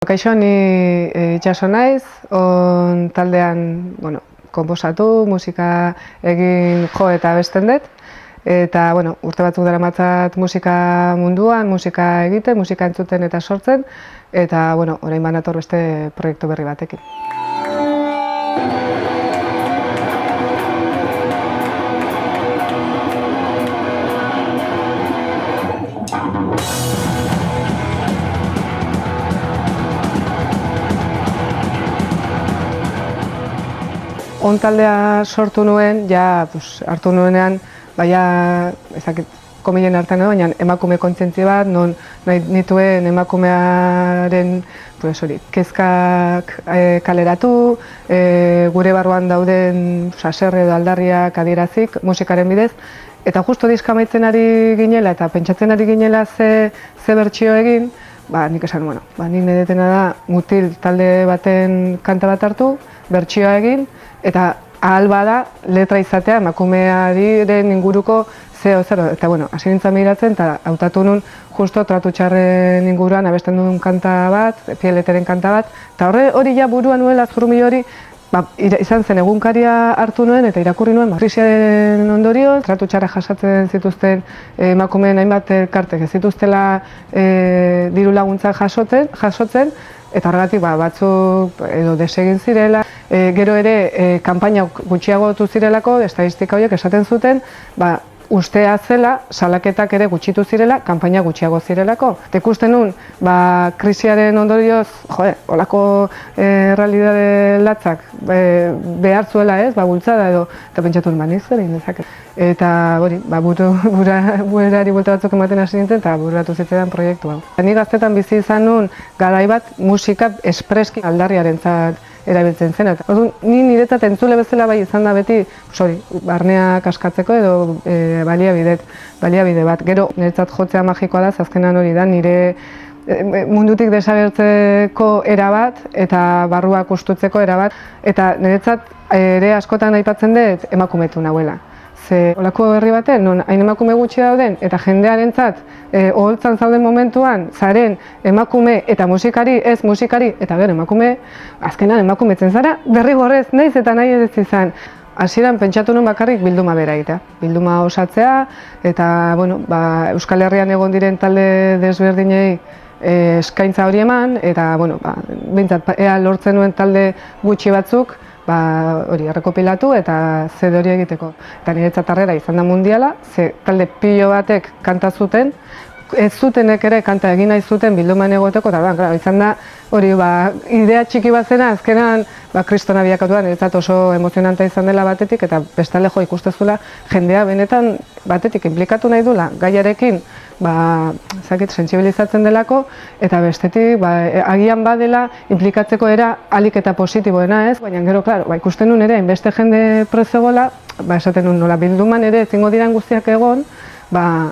Kaixo, ni Itxaso naiz, on taldean, konposatu, musika egin jo eta abesten dut. Eta, urte batzuk daramatzat musika munduan, musika egiten, musika entzuten eta sortzen. Eta, orain banator beste proiektu berri batekin. On taldea sortu nuen, hartu nuenean, komilen hartan baina emakume kontzientzia bat, non nahi nituen emakumearen kezkak kaleratu, gure barruan dauden haserre edo aldarriak adierazik musikaren bidez, eta justo diska amaitzen ari ginela eta pentsatzen ari ginela ze bertsio egin, nik esan, nik nahi detena da mutil talde baten kanta bat hartu, bertsioa egin, eta ahal bada letra izatea emakumearen inguruko zeo zer. Eta hasi nintzen begiratzen eta hautatu nun justo Tratu txarren inguruan abesten duen kanta bat, Pieleteren kanta bat, eta hori ja buruan nuela zurrumil hori, izan zen egunkaria hartu nuen eta irakurri nuen krisiaren ondorioz, tratu txarra jasatzen zituzten emakumeen hainbat elkartek ez zituztela diru laguntza jasotzen, eta horregatik batzuk edo desegin zirela. Gero ere kanpaina gutxiagotu zirelako, estadistika horiek esaten zuten, ustea zela, salaketak ere gutxitu zirela, kanpaina gutxiago zirelako. Ikusten nun, krisiaren ondorioz, holako errealidade latzak behar zuela ez, bultzada edo, eta pentsatu nun, nik zer egin dezaket. Eta buerari buelta batzuk ematen hasi nintzen, eta bururatu zitzaidan proiektu hau. Ni gaztetan bizi izan nun, garai bat musika espreski aldarriarentzat erabiltzen zen. Ni niretzat entzule bezala bai izan da beti, barneak askatzeko edo baliabide bat. Gero niretzat jotzea magikoa da, azkenan hori da, nire mundutik desagertzeko erabat eta barruak ustutzeko erabat. Eta niretzat ere askotan aipatzen dut emakumetu nahuela. Ze olako herri baten, non hain emakume gutxi dauden eta jendearentzat oholtzan zauden momentuan zaren emakume eta musikari, ez musikari eta gero emakume, azkenan emakumetzen zara, derrigorrez naiz eta nahi ez izan. Hasieran pentsatu nuen bakarrik bilduma bera egitea. Bilduma osatzea eta Euskal Herrian egon diren talde desberdinei eskaintza hori eman eta behintzat ea lortzen nuen talde gutxi batzuk hori errekopilatu eta zede hori egiteko. Eta niretzat harrera izan da mundiala, ze talde pilo batek kanta zuten, ez zutenek ere kanta egin nahi zuten bilduman egoteko, eta izan da hori idea txiki bat zena, azkenan kristona bilakatu da, niretzat oso emozionanta izan dela batetik, eta bestalde ikustezula jendea benetan batetik inplikatu nahi dula gaiarekin, sentsibilizatzen delako, eta bestetik agian badela inplikatzeko era alik eta positiboena ez, baina gero, ikusten nun ere, inbeste jende prezegola, esaten nun nola bilduman ere ezingo diran guztiak egon,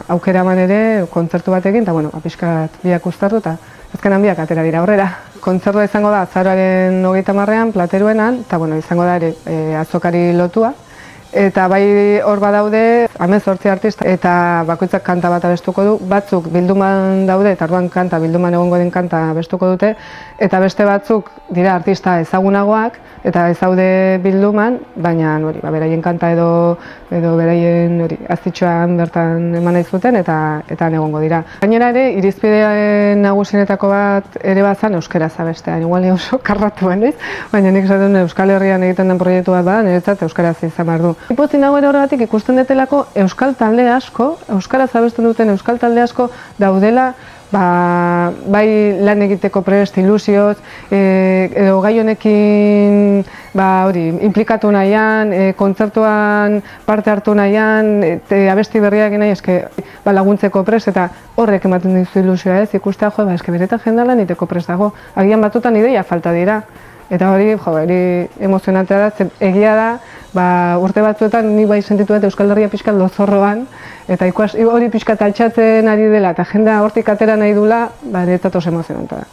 aukera eman ere kontzertu batekin, eta pixkat biak uztartu, eta azkenan biak atera dira aurrera. Kontzertua izango da azaroaren 30ean, Plateruenan, eta izango da ere azokari lotua. Eta bai hor badaude 18 artista eta bakoitzak kanta bat abestuko du, batzuk bilduman daude eta orduan kanta bilduman egongo den kanta abestuko dute, eta beste batzuk dira artista ezagunagoak eta ez daude bilduman, baina beraien kanta edo beraien azitxoan bertan eman nahi zuten eta egongo dira. Gainera ere, irizpide nagusienetako bat ere bazan euskaraz abestea, igual oso karratu naiz, baina nik esaten Euskal Herrian egiten den proiektu bat bada, niretzat euskaraz izan behar du. Ipotzi nago ere horregatik ikusten detelako euskal talde asko, euskaraz abesten duten euskal talde asko daudela bai lan egiteko prest, ilusioz, edo gai honekin implikatu nahian, kontzertuan parte hartu nahian, abesti berriak nahi laguntzeko prest, eta horrek ematen dizu ilusioa ez, ikustea beretan jendala niteko prest dago, agian batutan ideia falta dira. Eta hori emozionantea da, egia da, urte batzuetan ni bai sentitu dut Euskal Herria pixkat lozorroan, eta hori pixkat altxatzen ari dela, eta jendea hortik atera nahi dula, niretzat oso emozionantea da.